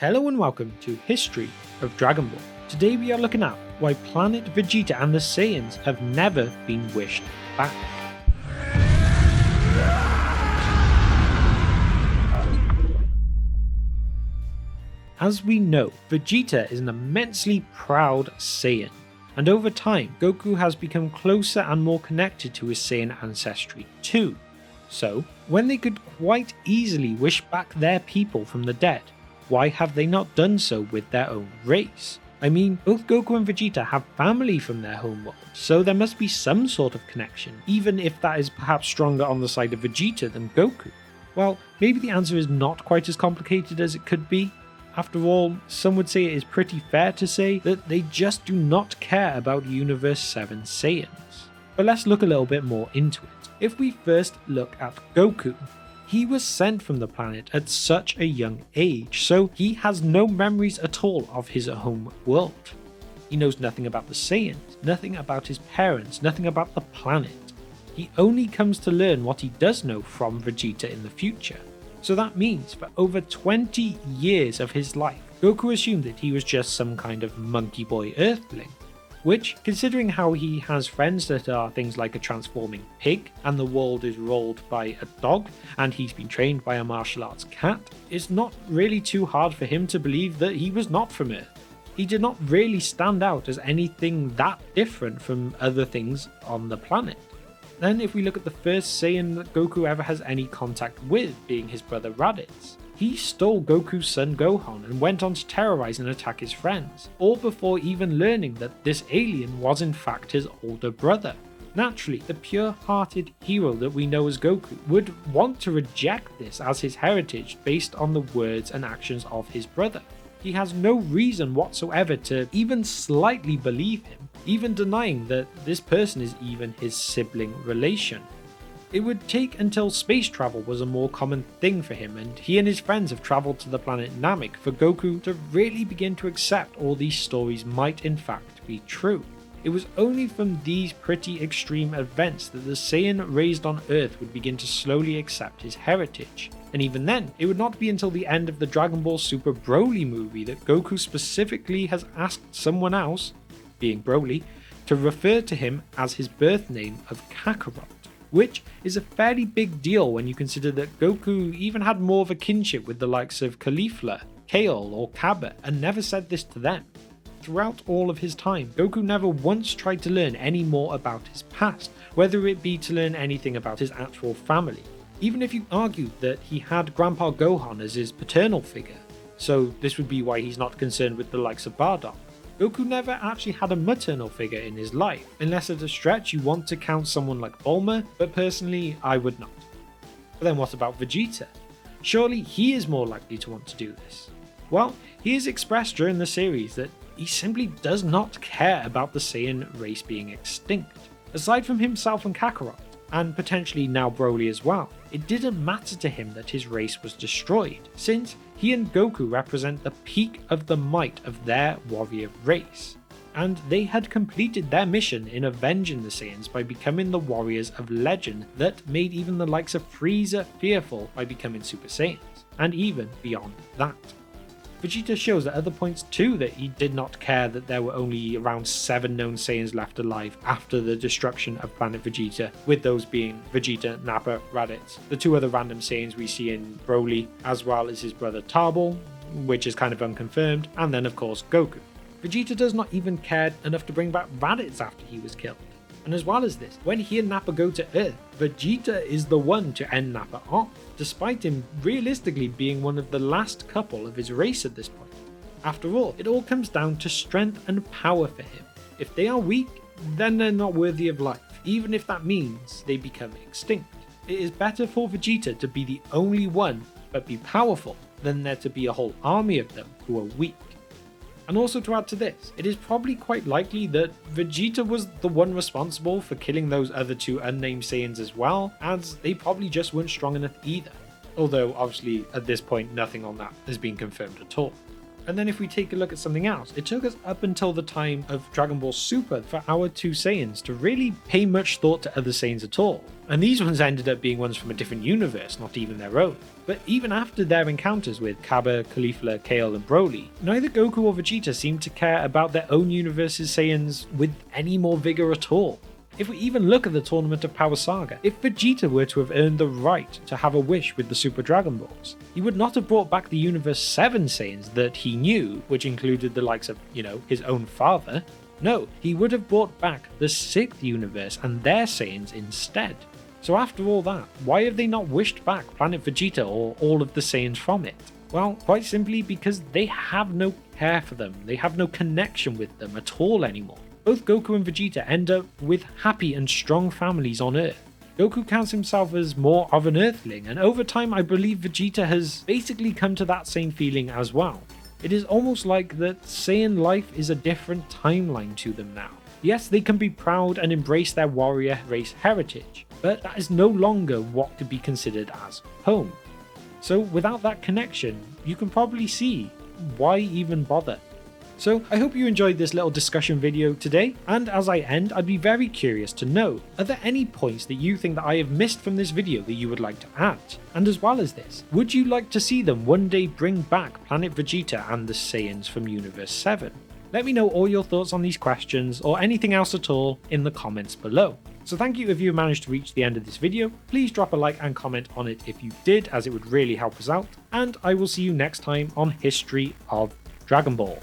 Hello and welcome to History of Dragon Ball. Today we are looking at why Planet Vegeta and the Saiyans have never been wished back. As we know, Vegeta is an immensely proud Saiyan, and over time Goku has become closer and more connected to his Saiyan ancestry too. So, when they could quite easily wish back their people from the dead, why have they not done so with their own race? I mean, both Goku and Vegeta have family from their homeworld, so there must be some sort of connection, even if that is perhaps stronger on the side of Vegeta than Goku. Well, maybe the answer is not quite as complicated as it could be. After all, some would say it is pretty fair to say that they just do not care about Universe 7 Saiyans. But let's look a little bit more into it. If we first look at Goku, he was sent from the planet at such a young age, so he has no memories at all of his home world. He knows nothing about the Saiyans, nothing about his parents, nothing about the planet. He only comes to learn what he does know from Vegeta in the future. So that means for over 20 years of his life, Goku assumed that he was just some kind of monkey boy earthling. Which, considering how he has friends that are things like a transforming pig, and the world is ruled by a dog, and he's been trained by a martial arts cat, it's not really too hard for him to believe that he was not from Earth. He did not really stand out as anything that different from other things on the planet. Then if we look at the first Saiyan that Goku ever has any contact with, being his brother Raditz, he stole Goku's son Gohan and went on to terrorize and attack his friends, all before even learning that this alien was in fact his older brother. Naturally, the pure-hearted hero that we know as Goku would want to reject this as his heritage based on the words and actions of his brother. He has no reason whatsoever to even slightly believe him, even denying that this person is even his sibling relation. It would take until space travel was a more common thing for him, and he and his friends have travelled to the planet Namek for Goku to really begin to accept all these stories might in fact be true. It was only from these pretty extreme events that the Saiyan raised on Earth would begin to slowly accept his heritage. And even then, it would not be until the end of the Dragon Ball Super Broly movie that Goku specifically has asked someone else, being Broly, to refer to him as his birth name of Kakarot. Which is a fairly big deal when you consider that Goku even had more of a kinship with the likes of Caulifla, Kale or Cabba, and never said this to them. Throughout all of his time, Goku never once tried to learn any more about his past, whether it be to learn anything about his actual family. Even if you argued that he had Grandpa Gohan as his paternal figure, so this would be why he's not concerned with the likes of Bardock. Goku never actually had a maternal figure in his life, unless at a stretch you want to count someone like Bulma, but personally I would not. But then what about Vegeta? Surely he is more likely to want to do this. Well, he has expressed during the series that he simply does not care about the Saiyan race being extinct. Aside from himself and Kakarot, and potentially now Broly as well, it didn't matter to him that his race was destroyed, since he and Goku represent the peak of the might of their warrior race. And they had completed their mission in avenging the Saiyans by becoming the warriors of legend that made even the likes of Frieza fearful by becoming Super Saiyans, and even beyond that. Vegeta shows at other points too that he did not care that there were only around 7 known Saiyans left alive after the destruction of Planet Vegeta, with those being Vegeta, Nappa, Raditz, the 2 other random Saiyans we see in Broly, as well as his brother Tarball, which is kind of unconfirmed, and then of course Goku. Vegeta does not even care enough to bring back Raditz after he was killed. And as well as this, when he and Nappa go to Earth, Vegeta is the one to end Nappa off, despite him realistically being one of the last couple of his race at this point. After all, it all comes down to strength and power for him. If they are weak, then they're not worthy of life, even if that means they become extinct. It is better for Vegeta to be the only one, but be powerful, than there to be a whole army of them who are weak. And also to add to this, it is probably quite likely that Vegeta was the one responsible for killing those other 2 unnamed Saiyans as well, as they probably just weren't strong enough either. Although obviously at this point nothing on that has been confirmed at all. And then if we take a look at something else, it took us up until the time of Dragon Ball Super for our two Saiyans to really pay much thought to other Saiyans at all. And these ones ended up being ones from a different universe, not even their own. But even after their encounters with Cabba, Caulifla, Kale and Broly, neither Goku or Vegeta seemed to care about their own universe's Saiyans with any more vigor at all. If we even look at the Tournament of Power saga, if Vegeta were to have earned the right to have a wish with the Super Dragon Balls, he would not have brought back the Universe 7 Saiyans that he knew, which included the likes of, his own father. No, he would have brought back the 6th Universe and their Saiyans instead. So after all that, why have they not wished back Planet Vegeta or all of the Saiyans from it? Well, quite simply because they have no care for them, they have no connection with them at all anymore. Both Goku and Vegeta end up with happy and strong families on Earth. Goku counts himself as more of an Earthling, and over time I believe Vegeta has basically come to that same feeling as well. It is almost like that Saiyan life is a different timeline to them now. Yes, they can be proud and embrace their warrior race heritage, but that is no longer what could be considered as home. So without that connection, you can probably see why even bother. So I hope you enjoyed this little discussion video today, and as I end, I'd be very curious to know, are there any points that you think that I have missed from this video that you would like to add? And as well as this, would you like to see them one day bring back Planet Vegeta and the Saiyans from Universe 7? Let me know all your thoughts on these questions or anything else at all in the comments below. So thank you if you managed to reach the end of this video, please drop a like and comment on it if you did, as it would really help us out, and I will see you next time on History of Dragon Ball.